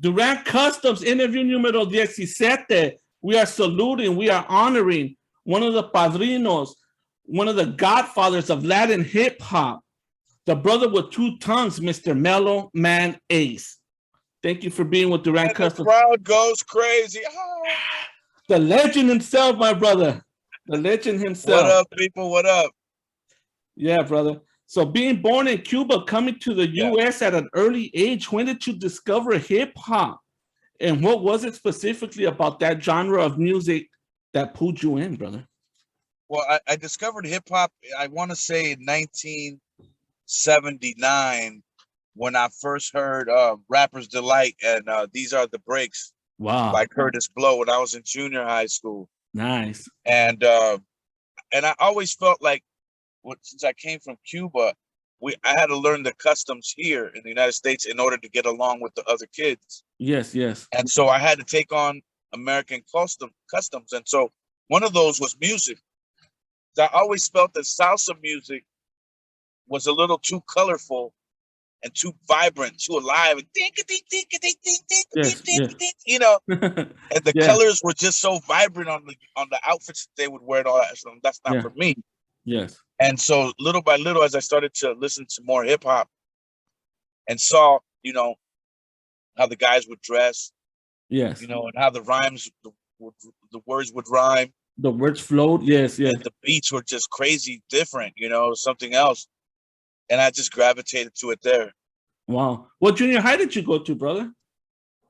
Duran Customz, interview número 17. We are saluting, we are honoring one of the padrinos, one of the godfathers of Latin hip hop, the brother with two tongues, Mr. Mellow Man Ace. Thank you for being with Duran Customz. The crowd goes crazy. Oh. The legend himself, my brother. The legend himself. What up, people? What up? Yeah, brother. So being born in Cuba, coming to the U.S. at an early age, when did you discover hip hop? And what was it specifically about that genre of music that pulled you in, brother? Well, I discovered hip hop, I want to say in 1979, when I first heard Rapper's Delight and These Are the Breaks. Wow. By Curtis Blow when I was in junior high school. Nice. And I always felt like, since I came from Cuba, I had to learn the customs here in the United States in order to get along with the other kids. Yes, yes. And so I had to take on American customs. And so one of those was music. I always felt that salsa music was a little too colorful and too vibrant, too alive, and you know, and the colors were just so vibrant on the outfits that they would wear and all that. So that's not for me. Yes. And so little by little, as I started to listen to more hip hop and saw, you know, how the guys would dress, yes, you know, and how the rhymes, the words would rhyme, the words flowed, yes, yes, and the beats were just crazy different, you know, something else. And I just gravitated to it there. Wow. What junior high did you go to, brother?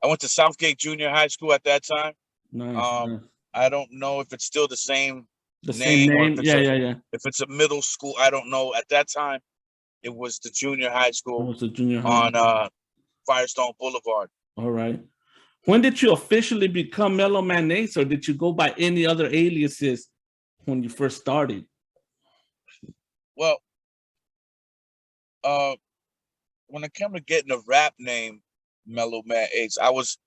I went to Southgate Junior High School at that time. Nice. I don't know if it's still the same name. Yeah. If it's a middle school, I don't know. At that time, it was the junior high school. It was the junior high on Firestone Boulevard. All right. When did you officially become Mellow Man Ace, or did you go by any other aliases when you first started? Well, when it came to getting a rap name, Mellow Man Ace, I was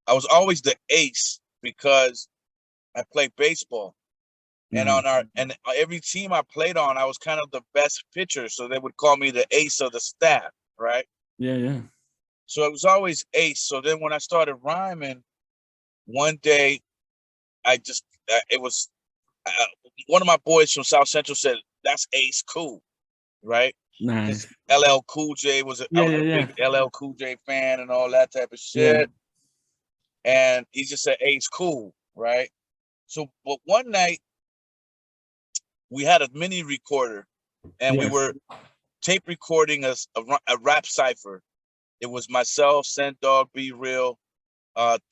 always the ace because I played baseball. And and every team I played on, I was kind of the best pitcher, so they would call me the ace of the staff, right? Yeah. So it was always Ace. So then when I started rhyming, one day, it was one of my boys from South Central said, "That's Ace Cool," right? Nice. LL Cool J was a big LL Cool J fan and all that type of shit. Yeah. And he just said Ace Cool, right? So, but one night we had a mini recorder, and we were tape recording a rap cipher. It was myself, Send Dog, Be Real,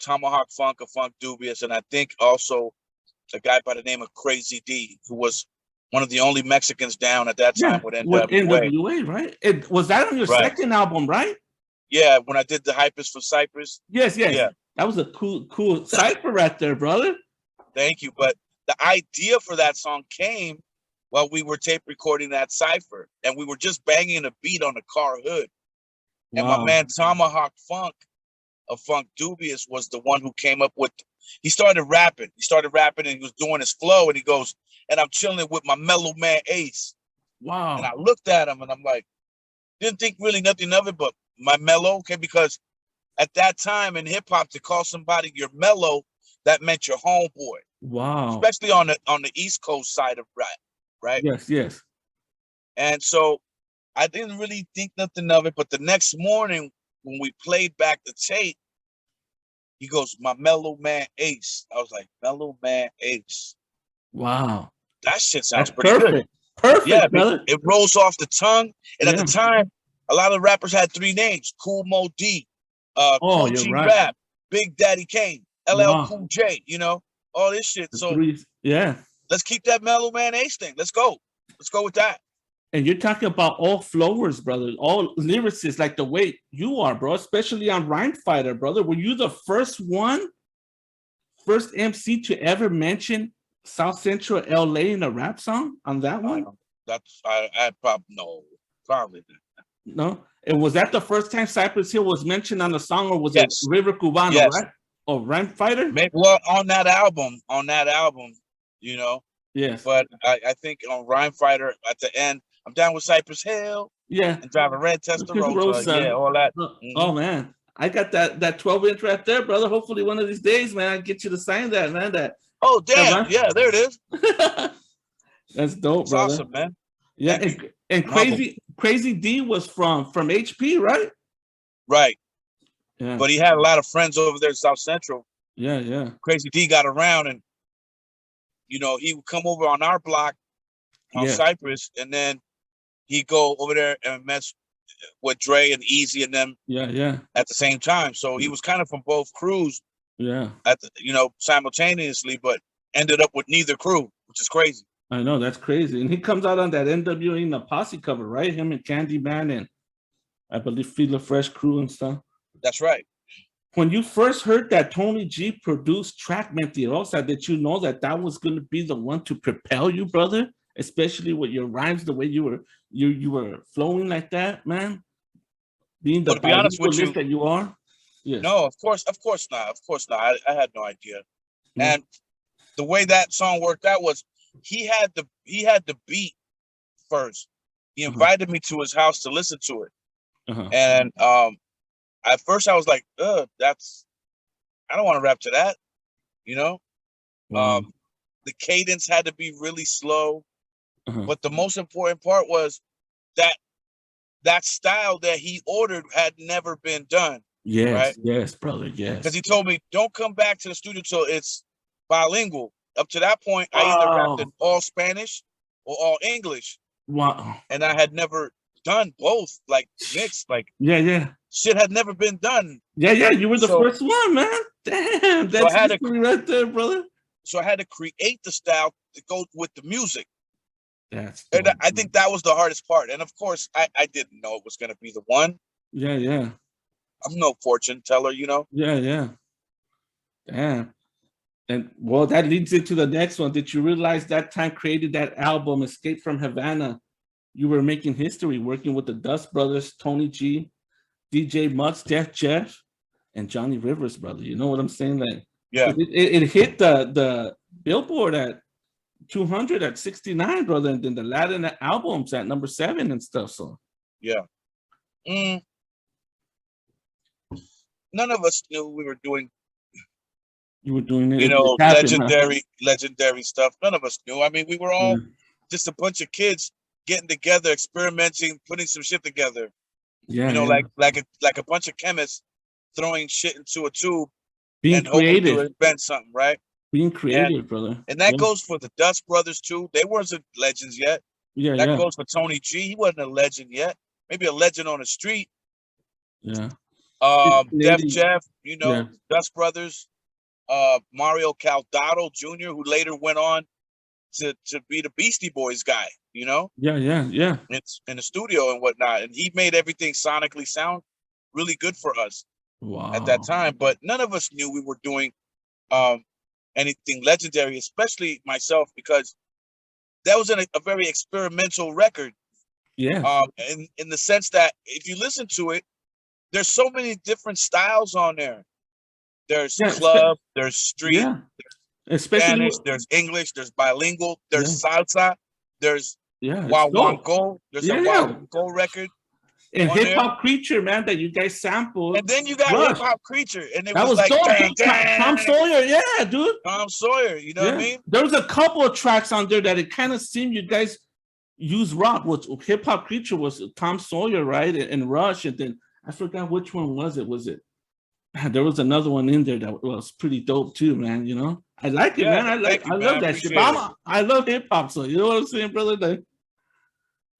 Tomahawk Funk of Funk Dubious, and I think also a guy by the name of Crazy D, who was one of the only Mexicans down at that time with NWA, right? Was that on your second album, right? Yeah, when I did the Hypers for Cypress. Yes. Yeah. That was a cool cipher right there, brother. Thank you. But the idea for that song came while we were tape recording that cipher, and we were just banging a beat on the car hood. And my man Tomahawk Funk of Funk Dubious was the one who came up with. He started rapping. And he was doing his flow, and he goes, "And I'm chilling with my Mellow Man Ace." Wow. And I looked at him, and I'm like, didn't think really nothing of it, but my mellow, okay? Because at that time in hip hop, to call somebody your mellow, that meant your homeboy. Wow. Especially on the East Coast side of rap, right? Yes. And so I didn't really think nothing of it, but the next morning when we played back the tape, he goes, "My Mellow Man Ace." I was like, "Mellow Man Ace." Wow. That shit sounds pretty good. Perfect, yeah, brother. It rolls off the tongue. And at the time, a lot of rappers had three names: Cool Mo D, Cool G Rap, Big Daddy Kane, LL Cool J, you know, all this shit. So let's keep that Mellow Man Ace thing. Let's go with that. And you're talking about all flowers, brother, all lyricists, like the way you are, bro, especially on Rhyme Fighter, brother. Were you the first MC to ever mention South Central LA in a rap song on that one? I probably no. And was that the first time Cypress Hill was mentioned on the song, or was it River Cubano, right? Or Rhyme Fighter? Maybe, well, on that album, you know. Yes. But I think on Rhyme Fighter at the end, I'm down with Cypress Hill. Yeah. And driving red Testarossa. Yeah, all that. Oh man. I got that 12-inch right there, brother. Hopefully one of these days, man, I get you to sign that, man. Oh, damn. Yeah, there it is. That's dope, It's brother. awesome, man. Yeah, and Crazy D was from HP, right? Right. Yeah. But he had a lot of friends over there in South Central. Yeah. Crazy D got around, and he would come over on our block on Cypress, and then he'd go over there and mess with Dre and Easy and them. Yeah. At the same time, so he was kind of from both crews. Yeah. Simultaneously, but ended up with neither crew, which is crazy. I know, that's crazy. And he comes out on that NWA in the Posse cover, right? Him and Candyman and I believe Feel the Fresh crew and stuff. That's right. When you first heard that Tony G produced track Mentirosa, did you know that was going to be the one to propel you, brother? Especially with your rhymes, the way you were flowing like that, man. Being the bilingualist that you are. Yes. No, of course not. I had no idea. And the way that song worked out was he had the beat first. He invited me to his house to listen to it. And at first I was like, I don't want to rap to that, The cadence had to be really slow. But the most important part was that style that he ordered had never been done. Yes, right? Yes, brother, yes. Because he told me, don't come back to the studio till it's bilingual. Up to that point, I either rapped in all Spanish or all English. Wow. And I had never done both, like mixed, like shit had never been done. Yeah, you were the first one, man. Damn, that's history right there, brother. So I had to create the style to go with the music. And I think that was the hardest part. And of course, I didn't know it was going to be the one. Yeah. I'm no fortune teller, Yeah. Damn. And well, that leads into the next one. Did you realize that time created that album, Escape from Havana? You were making history working with the Dust Brothers, Tony G, DJ Mutz, Def Jeff, and Johnny Rivers, brother. You know what I'm saying? Like, yeah, it hit the Billboard at 200 at 69, brother, and then the Latin albums at number 7 and stuff. So yeah. None of us knew we were doing. You were doing it, legendary stuff. None of us knew. I mean, we were all just a bunch of kids getting together, experimenting, putting some shit together. Yeah, like a bunch of chemists throwing shit into a tube being creative to invent something, right? Being creative, brother. And that goes for the Dust Brothers too. They weren't legends yet. That goes for Tony G. He wasn't a legend yet. Maybe a legend on the street. Yeah. Def Jeff, Dust Brothers. Mario Caldado Jr., who later went on to be the Beastie Boys guy, Yeah. It's in the studio and whatnot. And he made everything sonically sound really good for us at that time. But none of us knew we were doing anything legendary, especially myself, because that was a very experimental record. Yeah. In the sense that if you listen to it, there's so many different styles on there. There's club, there's street, there's Spanish, there's English, there's bilingual, there's salsa, there's Guaguancó, there's a Guaguancó record. And Hip Hop Creature, man, that you guys sampled. And then you got Hip Hop Creature, and it that was like dope. Tom Sawyer, dude. Tom Sawyer, you know what I mean? There was a couple of tracks on there that it kind of seemed you guys used rock. Which Hip Hop Creature was Tom Sawyer, right? And Rush, and then I forgot which one was it. There was another one in there that was pretty dope too, man. I like it, man. I love that shit. I love hip hop, so you know what I'm saying, brother? Like,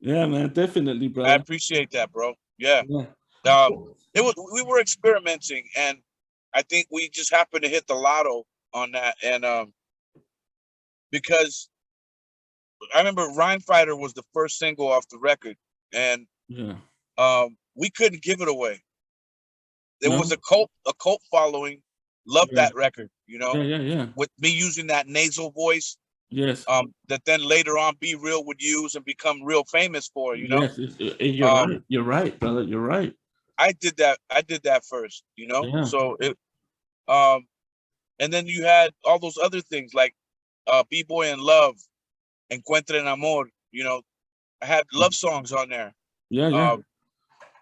yeah, man, definitely, bro. I appreciate that, bro. Yeah. We were experimenting, and I think we just happened to hit the lotto on that. And because I remember Rhyme Fighter was the first single off the record, and we couldn't give it away. There was a cult following, loved that record, with me using that nasal voice. Yes. That then later on Be Real would use and become real famous for, Yes, you're right, brother. You're right. I did that first, So it and then you had all those other things like B-Boy and Love, Encuentre en Amor, I had love songs on there.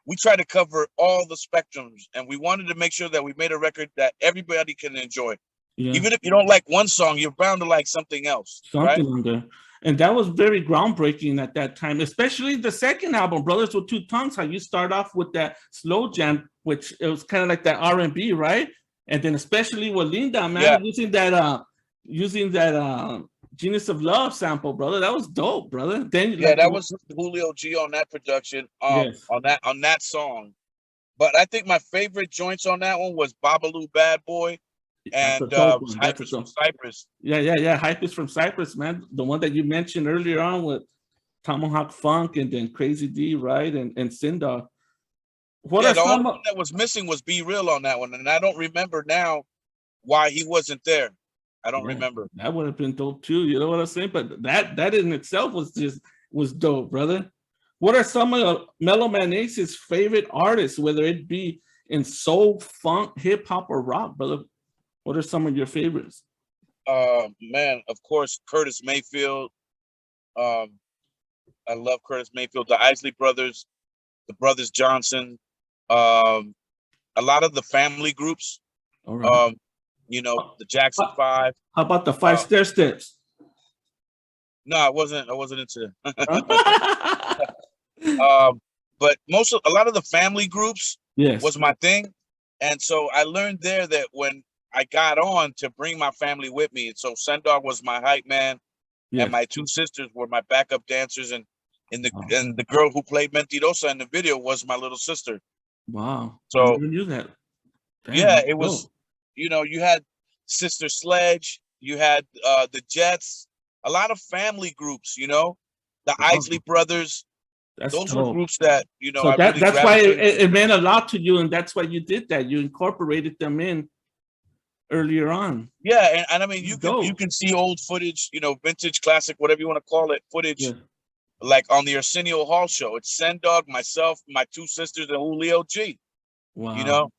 we try to cover all the spectrums, and we wanted to make sure that we made a record that everybody can enjoy. Yeah. Even if you don't like one song, you're bound to like something else. Something on there. And that was very groundbreaking at that time, especially the second album, Brothers with Two Tongues, how you start off with that slow jam, which it was kind of like that R&B, right? And then especially with Linda, man, using that Genius of Love sample, brother. That was dope, brother. Then that was Julio G on that production, on that song. But I think my favorite joints on that one was Babalu Bad Boy and Hypers from Cyprus. Yeah. Hypers from Cyprus, man. The one that you mentioned earlier on with Tomahawk Funk and then Crazy D, right? And Sindog. The only one that was missing was Be Real on that one. And I don't remember now why he wasn't there. I don't remember. That would have been dope too. You know what I'm saying? But that in itself was dope, brother. What are some of Mellow Man Ace's favorite artists, whether it be in soul, funk, hip hop, or rock, brother? What are some of your favorites? Man, of course, Curtis Mayfield. I love Curtis Mayfield. The Isley Brothers, the Brothers Johnson. A lot of the family groups. All right. You know, the Jackson 5. How about the Five Stair Steps? No, I wasn't into but a lot of the family groups was my thing. And so I learned there that when I got on to bring my family with me. And so Sendog was my hype man, and my two sisters were my backup dancers, and the girl who played Mentirosa in the video was my little sister. Wow. So I never knew that. Damn, it was you know, you had Sister Sledge, you had the Jets, a lot of family groups, you know, the Isley Brothers. Those were groups that, you know, so that's why it meant a lot to you, and that's why you did that. You incorporated them in earlier on. Yeah, and I mean, you can see old footage, you know, vintage, classic, whatever you want to call it, footage, like on the Arsenio Hall show. It's Sendog, myself, my two sisters, and Julio G. Wow. You know,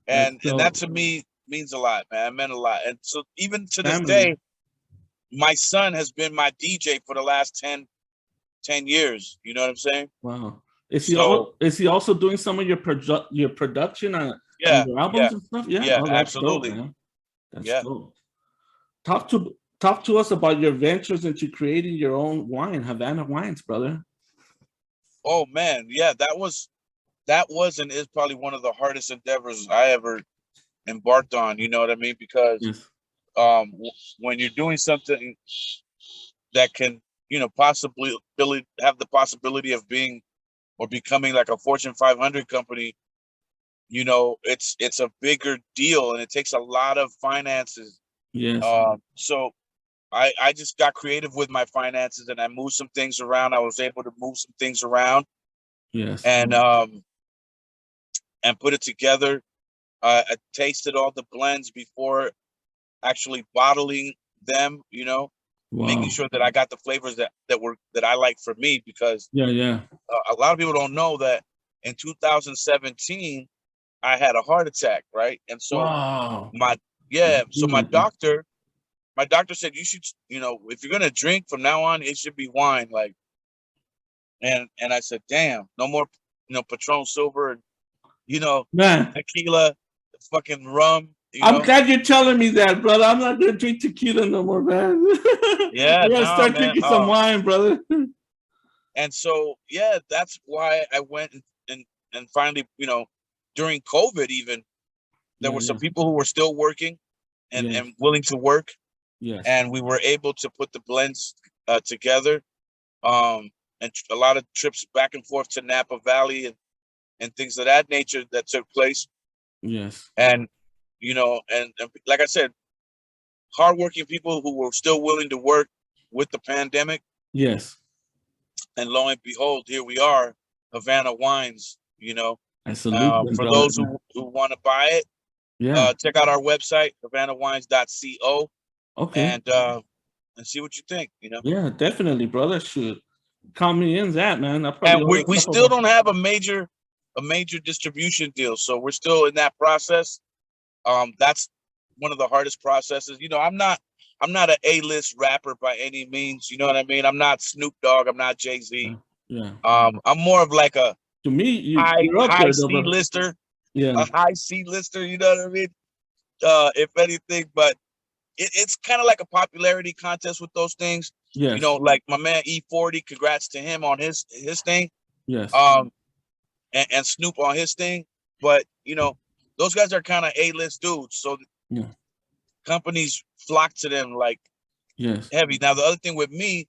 and that to me means a lot, man. It meant a lot. And so even to this day, my son has been my DJ for the last 10 years. You know what I'm saying? Wow. Is he also doing some of your production on your albums and stuff? Yeah, absolutely. Dope, man. That's dope. Talk to us about your ventures into creating your own wine, Havana Wines, brother. Oh man, yeah, that was and is probably one of the hardest endeavors I ever embarked on. You know what I mean? Because when you're doing something that can, you know, possibly have the possibility of being or becoming like a Fortune 500 company, you know, it's a bigger deal, and it takes a lot of finances. Yes. So I just got creative with my finances, and I moved some things around. I was able to move some things around. Yes. And put it together. I tasted all the blends before actually bottling them, you know, making sure that I got the flavors that I like for me, because a lot of people don't know that in 2017 I had a heart attack, right? And so my doctor said, you should, you know, if you're gonna drink from now on, it should be wine, like, and I said, damn, no more, you know, Patron Silver and, you know, tequila, fucking rum. I'm glad you're telling me that, brother. I'm not gonna drink tequila no more, man. Yeah, I gotta start drinking some wine, brother. And so, that's why I went and finally, you know, during COVID, even there were some people who were still working and willing to work. Yes. And we were able to put the blends together. And a lot of trips back and forth to Napa Valley and things of that nature that took place. Yes. And, you know, and like I said, hardworking people who were still willing to work with the pandemic. Yes. And lo and behold, here we are, Havana Wines, you know. I salute for those who want to buy it, check out our website, havanawines.co. Okay. And see what you think, you know. Yeah, definitely, brother. Should count me in that, man. And we still don't have a major distribution deal, so we're still in that process. That's one of the hardest processes. You know, I'm not an A-list rapper by any means. You know what I mean? I'm not Snoop Dogg. I'm not Jay-Z. Yeah. I'm more of like a To me, you're up high there, though, C bro. lister. Yeah. A high C lister, you know what I mean? If anything, but it's kind of like a popularity contest with those things. Yes. You know, like my man E40, congrats to him on his thing. Yes. And Snoop on his thing. But, you know, those guys are kind of A-list dudes. So companies flock to them like heavy. Now, the other thing with me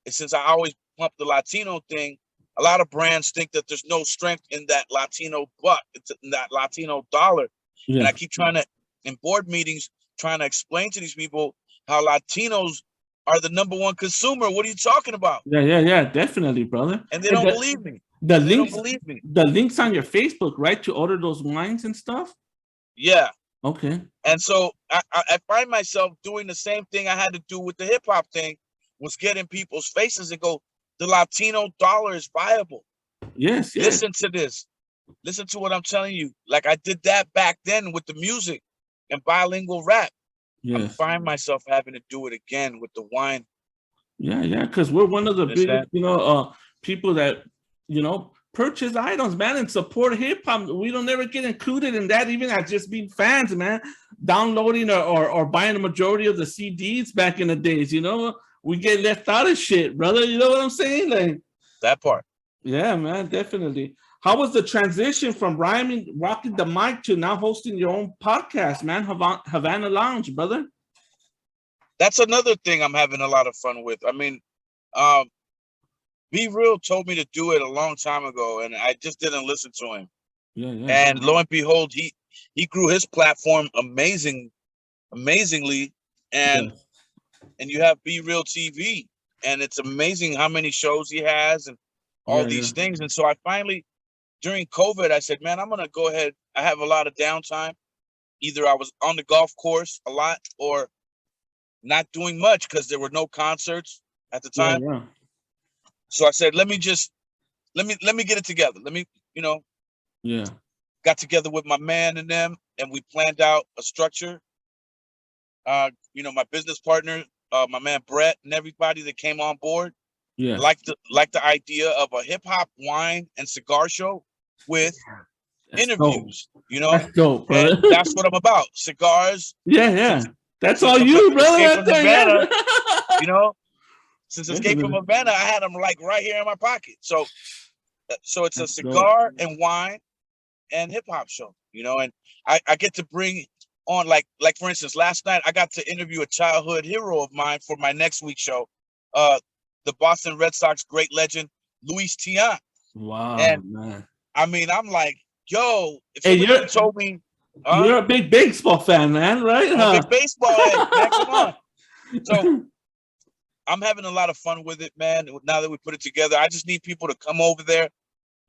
is since I always pump the Latino thing, a lot of brands think that there's no strength in that Latino buck, in that Latino dollar. And I keep trying to, in board meetings, trying to explain to these people how Latinos are the #1 consumer. What are you talking about? Yeah, definitely, brother. And they don't believe me. The links on your Facebook, right, to order those wines and stuff? Yeah. Okay. And so I find myself doing the same thing I had to do with the hip hop thing, was getting people's faces and go, the Latino dollar is viable. Yes. Listen to this. Listen to what I'm telling you. Like I did that back then with the music and bilingual rap. I find myself having to do it again with the wine. Yeah, because we're one of the biggest, people that, purchase items, man, and support hip hop. We don't ever get included in that, even as just being fans, man. Downloading or buying the majority of the CDs back in the days, we get left out of shit, brother. You know what I'm saying? Like that part. Yeah, man, definitely. How was the transition from rocking the mic to now hosting your own podcast, man? Havana Lounge, brother. That's another thing I'm having a lot of fun with. I mean, Be Real told me to do it a long time ago, and I just didn't listen to him. Yeah. And lo and behold, he grew his platform amazingly, and you have Be Real TV, and it's amazing how many shows he has and all these things. And so I finally, during COVID, I said, man, I'm gonna go ahead. I have a lot of downtime. Either I was on the golf course a lot or not doing much because there were no concerts at the time. Yeah. So I said, let me get it together. Let me, got together with my man and them, and we planned out a structure. My business partner, my man Brett, and everybody that came on board, liked the idea of a hip hop, wine, and cigar show with interviews. Dope. That's dope, brother. And that's what I'm about. Cigars. Yeah. That's all you, brother. Havana, since Escape from Havana, I had them like right here in my pocket. So it's a cigar and wine and hip hop show, and I get to bring on like for instance, last night I got to interview a childhood hero of mine for my next week's show, the Boston Red Sox great legend Luis Tiant. Wow, and man. I mean, I'm like, yo, if somebody told me you're a big baseball fan, man, right? I'm a big baseball head, man, come on. So I'm having a lot of fun with it, man. Now that we put it together, I just need people to come over there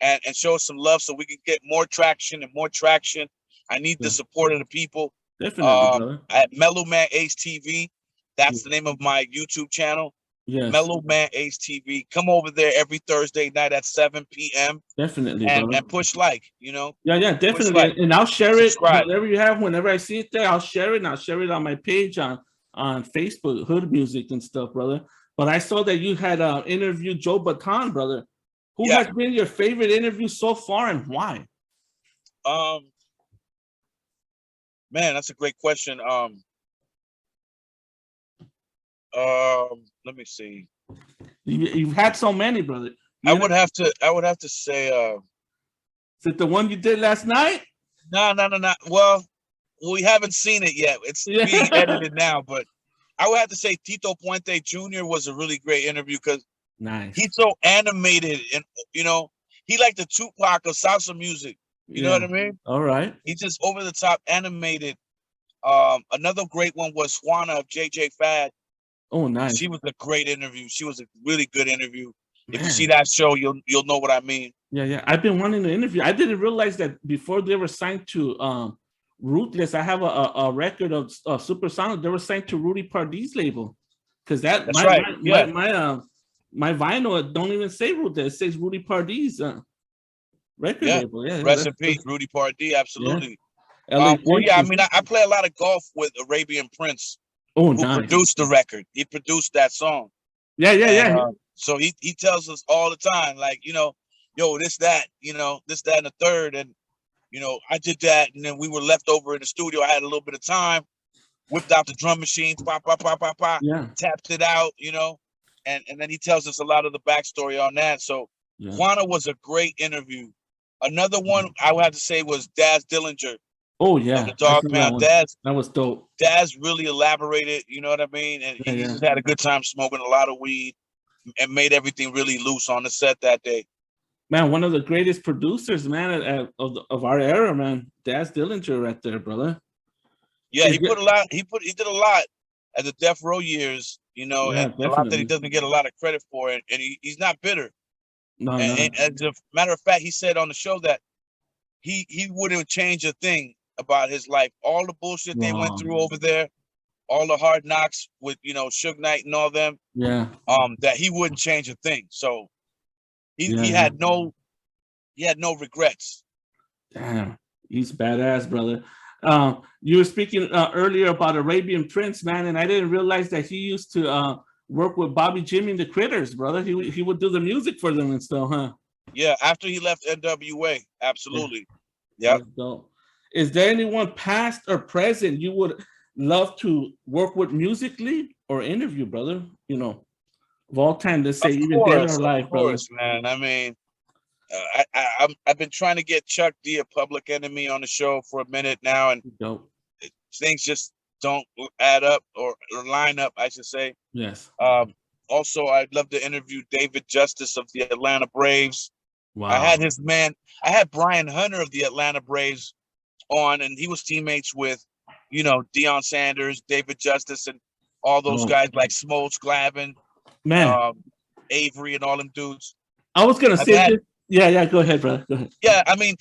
and show us some love so we can get more traction and more traction. I need the support of the people. Definitely, at Mellow Man Ace TV. That's the name of my YouTube channel. Yes. Mellow Man Ace TV. Come over there every Thursday night at 7 p.m. Definitely, and push like, Yeah, definitely. Like, and I'll share subscribe. Whatever you have, whenever I see it there, I'll share it, and I'll share it on my page on Facebook, Hood Music and stuff, brother. But I saw that you had interviewed Joe Baton, brother. Who has been your favorite interview so far, and why? Man, that's a great question. Let me see. You've had so many, brother. I would have to say, is it the one you did last night? No. Well, we haven't seen it yet. It's being edited now, but I would have to say Tito Puente Jr. was a really great interview because he's so animated, and he like the Tupac of salsa music. You know what I mean? All right. He's just over the top animated. Another great one was Juana of JJ Fad. Oh, nice. She was a great interview. She was a really good interview. Man. If you see that show, you'll know what I mean. Yeah. I've been wanting to interview. I didn't realize that before they were signed to Ruthless. I have a record of Supersonic. They were signed to Rudy Pardee's label, because my vinyl don't even say Ruthless. It says Rudy Pardee's record label. Yeah. Rest in peace, Rudy Pardee. Absolutely. I mean, I play a lot of golf with Arabian Prince. Oh, who produced the record. He produced that song. Yeah. So he tells us all the time, like, yo, this, that, this, that, and the third. And, I did that. And then we were left over in the studio. I had a little bit of time, whipped out the drum machine, pop, pop, pop, pop, pop, tapped it out, and then he tells us a lot of the backstory on that. So Juana was a great interview. Another one I would have to say was Daz Dillinger. Oh yeah, the Dog Pound. Daz, that was dope. Daz really elaborated, you know what I mean? And he just had a good time smoking a lot of weed and made everything really loose on the set that day. Man, one of the greatest producers, man, of our era, man. Daz Dillinger right there, brother. Yeah, he did a lot at the Death Row years, and a lot that he doesn't get a lot of credit for, and he's not bitter. No. And as a matter of fact, he said on the show that he wouldn't change a thing about his life. All the bullshit they went through over there, all the hard knocks with Suge Knight and all them. Yeah. That he wouldn't change a thing. So he had no regrets. Damn, he's badass, brother. You were speaking earlier about Arabian Prince, man, and I didn't realize that he used to work with Bobby Jimmy and the Critters, brother. He would do the music for them and stuff, huh? Yeah, after he left NWA, absolutely. Yeah. Is there anyone past or present you would love to work with musically or interview, brother? Of all time, let's say, even dead or alive, brother. Of course, man. I mean, I've been trying to get Chuck D, a Public Enemy, on the show for a minute now, and things just don't add up or line up, I should say. Yes. Also, I'd love to interview David Justice of the Atlanta Braves. Wow. I had Brian Hunter of the Atlanta Braves on, and he was teammates with, Deion Sanders, David Justice, and all those guys like Smoltz, Glavin, man, Avery, and all them dudes. I was gonna say this. Yeah, go ahead, brother. Go ahead. Yeah, I mean,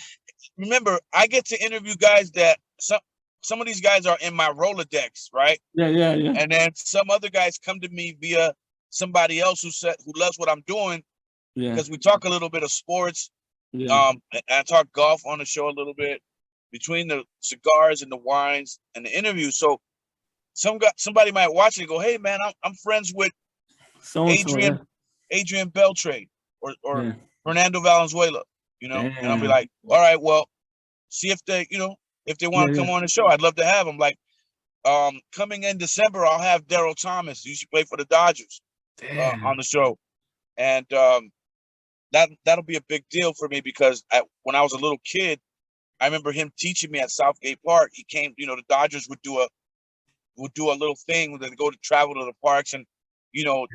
remember, I get to interview guys that some of these guys are in my Rolodex, right? Yeah. And then some other guys come to me via somebody else who loves what I'm doing. Yeah. Because we talk a little bit of sports. Yeah. And I talk golf on the show a little bit, between the cigars and the wines and the interviews. So somebody might watch it and go, "Hey man, I'm friends with Adrian Beltre or Fernando Valenzuela," and I'll be like, "All right, well, see if they want to come on the show. I'd love to have them." Like, coming in December, I'll have Daryl Thomas. He used to play for the Dodgers on the show, and that'll be a big deal for me because when I was a little kid, I remember him teaching me at Southgate Park. He came, the Dodgers would do a little thing where they go to travel to the parks and,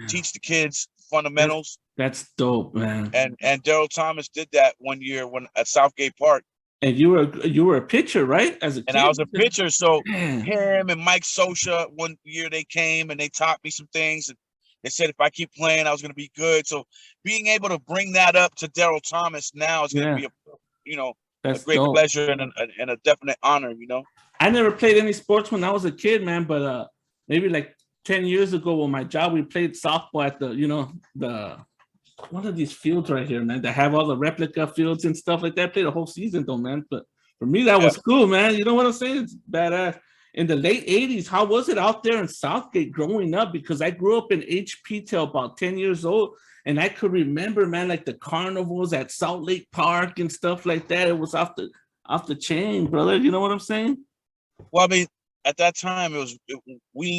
teach the kids fundamentals. That's dope, man. And Daryl Thomas did that one year at Southgate Park. And you were a pitcher, right? As a kid. And I was a pitcher. So him and Mike Sosha, one year they came and they taught me some things. And they said if I keep playing, I was going to be good. So being able to bring that up to Daryl Thomas now is going to be That's a great dope. pleasure and a definite honor, I never played any sports when I was a kid, man, but maybe like 10 years ago with my job, we played softball at the one of these fields right here, man, that have all the replica fields and stuff like that. Played a whole season though, man. But for me, that was cool, man. You know what I'm saying? It's badass. In the late 80s, how was it out there in Southgate growing up? Because I grew up in HP till about 10 years old. And I could remember, man, like the carnivals at Salt Lake Park and stuff like that. It was off the chain, brother. You know what I'm saying? Well, I mean, at that time, we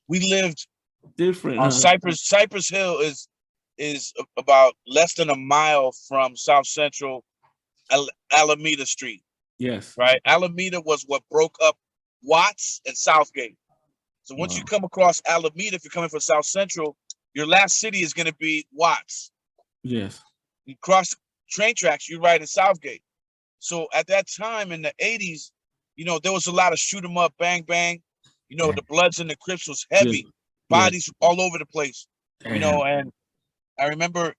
lived different. On Cypress Hill is about less than a mile from South Central Alameda Street. Yes. Right. Alameda was what broke up Watts and Southgate. So once you come across Alameda, if you're coming from South Central, your last city is going to be Watts. Yes. You cross train tracks, you're right in Southgate. So at that time in the 80s, there was a lot of shoot 'em up, bang, bang. The Bloods and the Crips was heavy. Bodies all over the place. And I remember,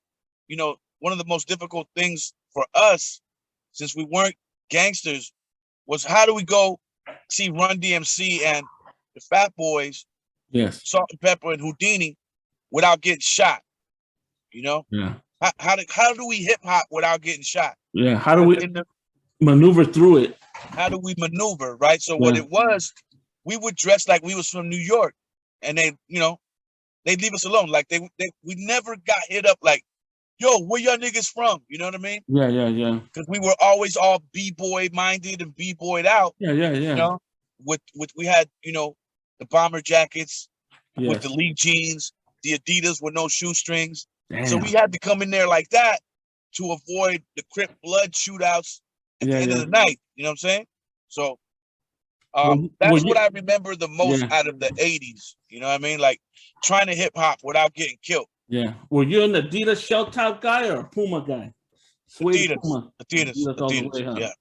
one of the most difficult things for us, since we weren't gangsters, was how do we go see Run DMC and the Fat Boys, Salt and Pepper and Houdini, without getting shot? How do we hip hop without getting shot? Yeah, how do we maneuver through it? How do we maneuver, right? So what it was, we would dress like we was from New York, and they'd leave us alone. Like we never got hit up like yo, where y'all niggas from? You know what I mean? Yeah. Because we were always all b-boy minded and b-boyed out. Yeah. You know, with we had, you know, the bomber jackets with the Lee jeans, the Adidas with no shoestrings. Damn. So we had to come in there like that to avoid the Crip blood shootouts at the end of the night. You know what I'm saying? So that's what I remember the most out of the 80s. You know what I mean? Like trying to hip hop without getting killed. Yeah. Were you an Adidas shell top guy or a Puma guy? Adidas. Puma. Adidas all the way, huh? Yeah.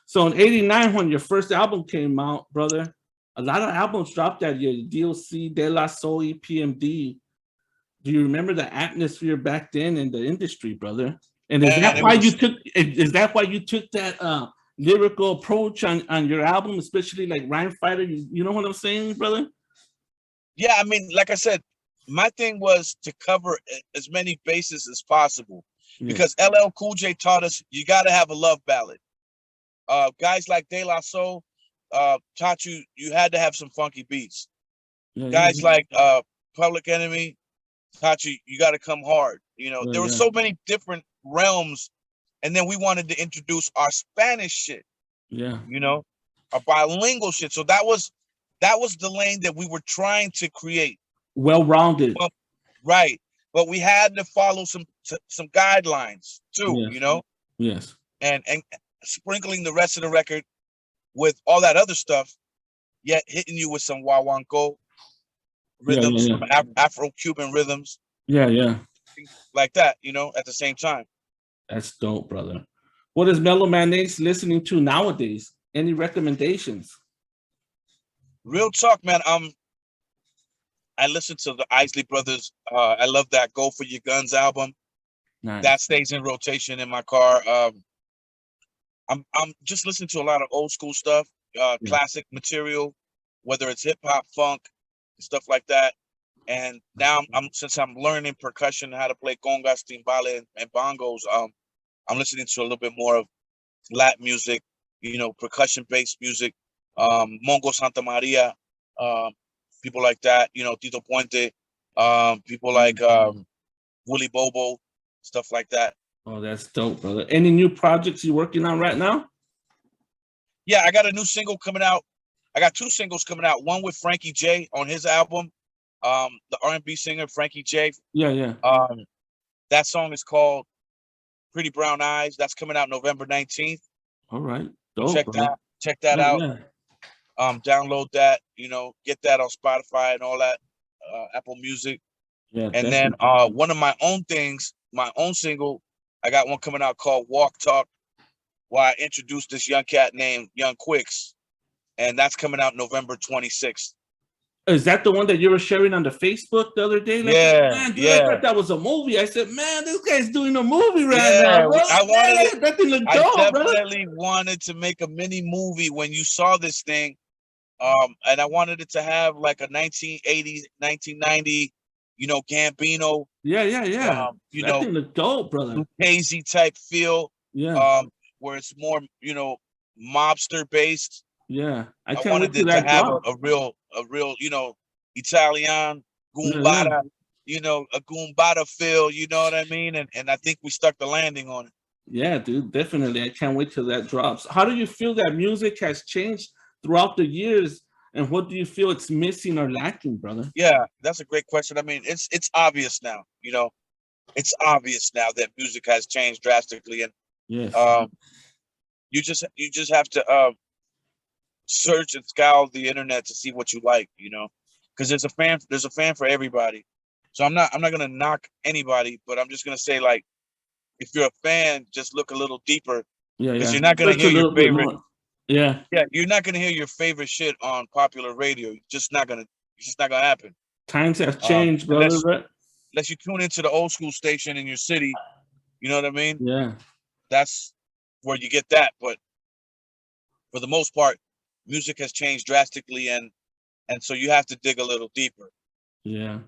So in '89, when your first album came out, brother, a lot of albums dropped that year. DLC, De La Soul, EPMD. Do you remember the atmosphere back then in the industry, brother? And is that why you took that lyrical approach on your album, especially like Rhyme Fighter? You know what I'm saying, brother? Yeah, I mean, like I said, my thing was to cover as many bases as possible because LL Cool J taught us you got to have a love ballad. Guys like De La Soul taught you had to have some funky beats. Guys like Public Enemy taught you got to come hard. You know, there were so many different realms, and then we wanted to introduce our Spanish shit. Yeah, you know, our bilingual shit. So that was the lane that we were trying to create. Well-rounded, right? But we had to follow some guidelines too. You know. Yes. And sprinkling the rest of the record with all that other stuff, yet hitting you with some Wawanko rhythms, some Afro-Cuban rhythms. Yeah. Like that, you know, at the same time. That's dope, brother. What is Mellow Mayonnaise listening to nowadays? Any recommendations? Real talk, man. I listen to the Isley Brothers. I love that Go For Your Guns album. Nice. That stays in rotation in my car. I'm just listening to a lot of old school stuff, classic material, whether it's hip hop, funk, stuff like that. And now since I'm learning percussion, how to play congas, timbales, and bongos, I'm listening to a little bit more of Latin music, you know, percussion based music, Mongo Santa Maria, people like that, you know, Tito Puente, people like Willie Bobo, stuff like that. Oh, that's dope, brother. Any new projects you're working on right now? Yeah, I got a new single coming out. I got 2 singles coming out. One with Frankie J on his album, the R&B singer Frankie J. Yeah. That song is called Pretty Brown Eyes. That's coming out November 19th. All right. Dope, check that out. Yeah. Download that, you know, get that on Spotify and all that, Apple Music. Yeah. And definitely. Then one of my own things, my own single, I got one coming out called Walk Talk, where I introduced this young cat named Young Quicks, and that's coming out November 26th. Is that the one that you were sharing on the Facebook the other day? Like, man, dude, I thought that was a movie. I said, man, this guy's doing a movie right now, bro. I definitely wanted to make a mini movie when you saw this thing, and I wanted it to have like a 1980s, 1990, you know, Gambino. Yeah. You that know, thing looked dope, brother. Hazy type feel. Yeah. Where it's more, you know, mobster based. Yeah. I wanted it to have a real, you know, Italian goombada, you know, a goombada feel. You know what I mean? And I think we stuck the landing on it. Yeah, dude, definitely. I can't wait till that drops. How do you feel that music has changed throughout the years? And what do you feel it's missing or lacking, brother? Yeah, that's a great question. I mean, it's obvious now, you know, it's obvious now that music has changed drastically. And you just have to search and scour the internet to see what you like, you know, because there's a fan for everybody. So I'm not gonna knock anybody, but I'm just gonna say, like, if you're a fan, just look a little deeper. Because you're not gonna hear your favorite. Yeah, you're not gonna hear your favorite shit on popular radio. It's just not gonna happen. Times have changed, brother. Unless you tune into the old school station in your city, you know what I mean? Yeah. That's where you get that. But for the most part, music has changed drastically, and so you have to dig a little deeper. Yeah.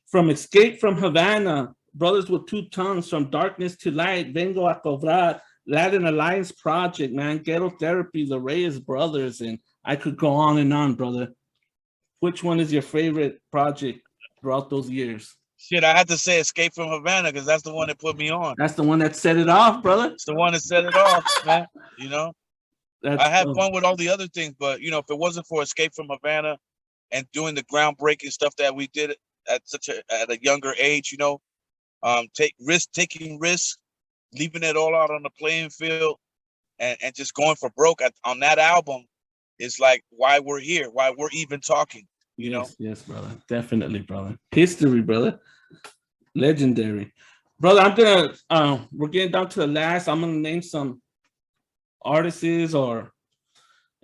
From Escape from Havana, Brothers with Two Tongues, From Darkness to Light, Vengo a Cobrar, Latin Alliance Project, man, Ghetto Therapy, the Reyes Brothers, and I could go on and on, brother. Which one is your favorite project throughout those years? Shit, I had to say Escape from Havana because that's the one that put me on. That's the one that set it off, brother. It's the one that set it off, man. You know, That's I had fun with all the other things, but you know, if it wasn't for Escape from Havana and doing the groundbreaking stuff that we did at a younger age, you know, taking risks, leaving it all out on the playing field, and just going for broke on that album is like why we're here, why we're even talking. You know? Yes, brother. Definitely, brother. History, brother. Legendary. Brother, I'm gonna we're getting down to the last. I'm gonna name some artists and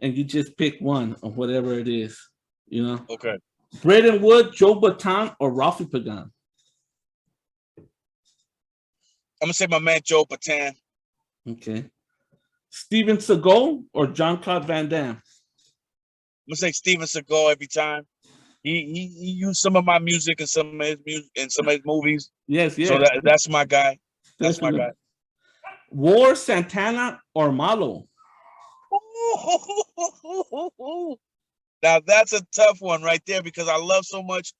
you just pick one or whatever it is, you know. Okay. Braden Wood, Joe Baton, or Ralphie Pagan? I'm gonna say my man Joe Baton. Okay. Steven Seagal or Jean-Claude Van Damme? I'm gonna say Steven Seagal every time. He used some of my music and some of his music and some of his movies. Yes. So that's my guy. That's my guy. War, Santana, or Mellow? Now that's a tough one right there because I love so much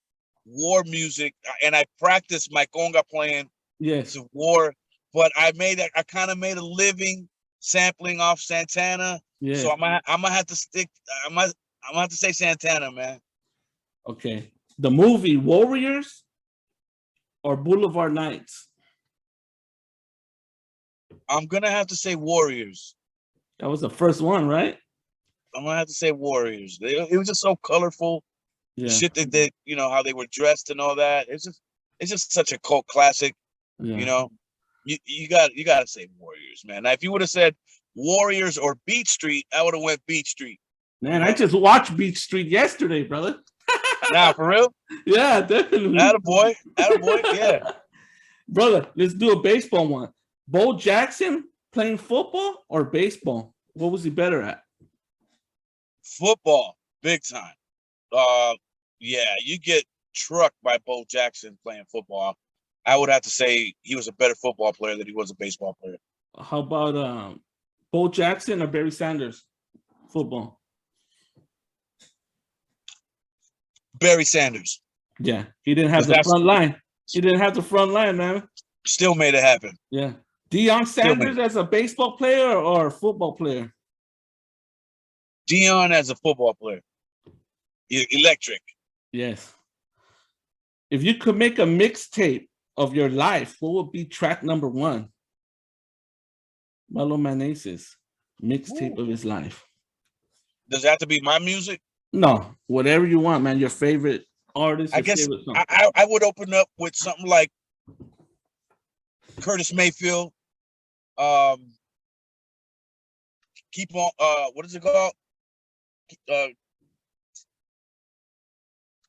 war music and I practice my conga playing. Yes. War, but I kind of made a living sampling off Santana. Yeah. So I'm gonna have to stick. I'm gonna have to say Santana, man. Okay. The movie Warriors or Boulevard Nights? I'm gonna have to say Warriors. That was the first one, right? I'm gonna have to say Warriors. It was just so colorful. Yeah. Shit that they, you know, how they were dressed and all that. It's just such a cult classic. Yeah. You know, you gotta say Warriors, man. Now, if you would have said Warriors or Beat Street, I would have went Beat Street. Man, I just watched Beat Street yesterday, brother. Nah, for real? Yeah, definitely. Attaboy, yeah. Brother, let's do a baseball one. Bo Jackson playing football or baseball? What was he better at? Football, big time. Yeah, you get trucked by Bo Jackson playing football. I would have to say he was a better football player than he was a baseball player. How about Bo Jackson or Barry Sanders? Football. Barry Sanders. Yeah, he didn't have the front line. He didn't have the front line, man. Still made it happen. Yeah. Deion Sanders as a baseball player or a football player? Deion as a football player. Electric. Yes. If you could make a mixtape of your life, what would be track number one? Mellow Man Ace's mixtape of his life. Does it have to be my music? No, whatever you want, man. Your favorite artist. I guess I would open up with something like Curtis Mayfield. Keep on. What is it called?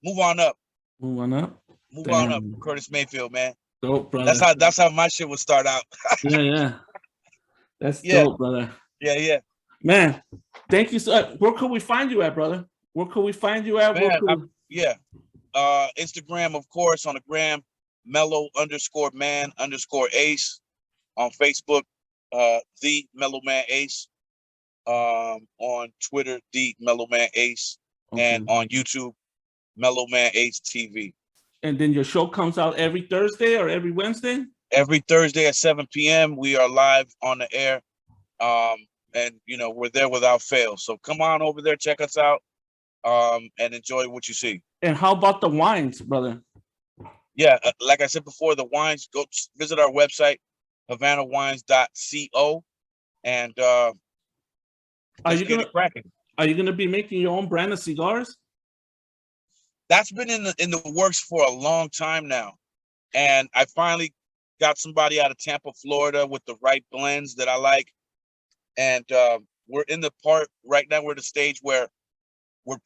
Move on up. Move on up. Move on up. Curtis Mayfield, man. Dope, brother. That's how my shit would start out. Yeah. That's dope, brother. Yeah. Man, thank you so much. Where could we find you at, brother? Where could we find you at? Man, Instagram, of course, on the gram, Mellow_man_ace. On Facebook, the Mellow Man Ace. On Twitter, the Mellow Man Ace. Okay. And on YouTube, Mellow Man Ace TV. And then your show comes out every Thursday or every Wednesday? Every Thursday at 7 p.m. We are live on the air. And, you know, we're there without fail. So come on over there, check us out, and enjoy what you see. And how about the wines, brother? Yeah, like I said before, the wines, go visit our website, havanawines.co. And are you gonna be making your own brand of cigars? That's been in the works for a long time now. And I finally got somebody out of Tampa, Florida with the right blends that I like. And we're in the part right now, we're at the stage where we're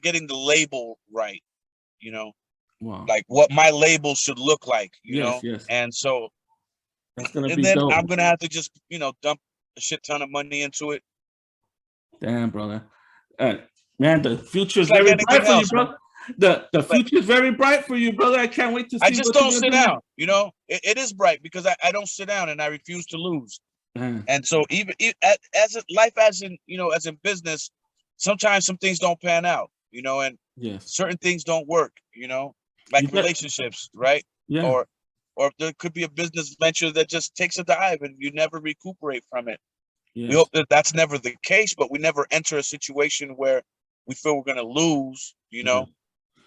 getting the label right, you know. Wow. Like what my label should look like, you know. Yes. And so that's gonna be dope. I'm gonna have to just, you know, dump a shit ton of money into it. Damn, brother. Man, the future is very bright for you, bro. The future is very bright for you, brother. I can't wait to see. I just don't sit down, you know. It is bright because I don't sit down and I refuse to lose. And so even as in business, sometimes some things don't pan out, you know, and certain things don't work, you know. like relationships, right? Yeah. Or there could be a business venture that just takes a dive and you never recuperate from it. Yes. We hope that that's never the case, but we never enter a situation where we feel we're going to lose, you know.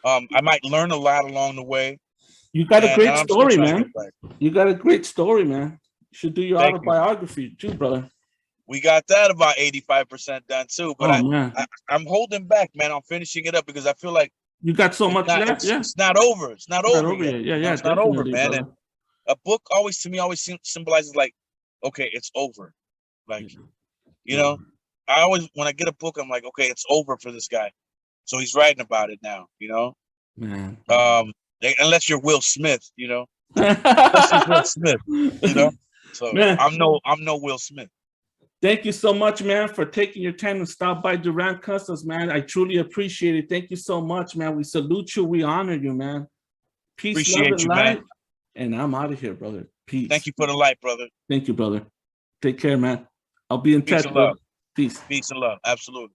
I might learn a lot along the way. You got a great story, man. You got a great story, man. You should do your autobiography too, brother. We got that about 85% done too, but I'm holding back, man. I'm finishing it up because I feel like you got so much left. It's not over. It's not over yet. Yeah, it's not over, man. And a book always symbolizes like, okay, it's over. Like, you know, I always, when I get a book, I'm like, okay, it's over for this guy. So he's writing about it now, you know? Man. Unless you're Will Smith, you know? Unless you're Will Smith, you know? So man, I'm no Will Smith. Thank you so much, man, for taking your time to stop by Duran Customz, man. I truly appreciate it. Thank you so much, man. We salute you. We honor you, man. Peace, appreciate love, and you, light. man. And I'm out of here, brother. Peace. Thank you for the light, brother. Thank you, brother. Take care, man. I'll be in touch, bro. Peace. Peace and love. Absolutely.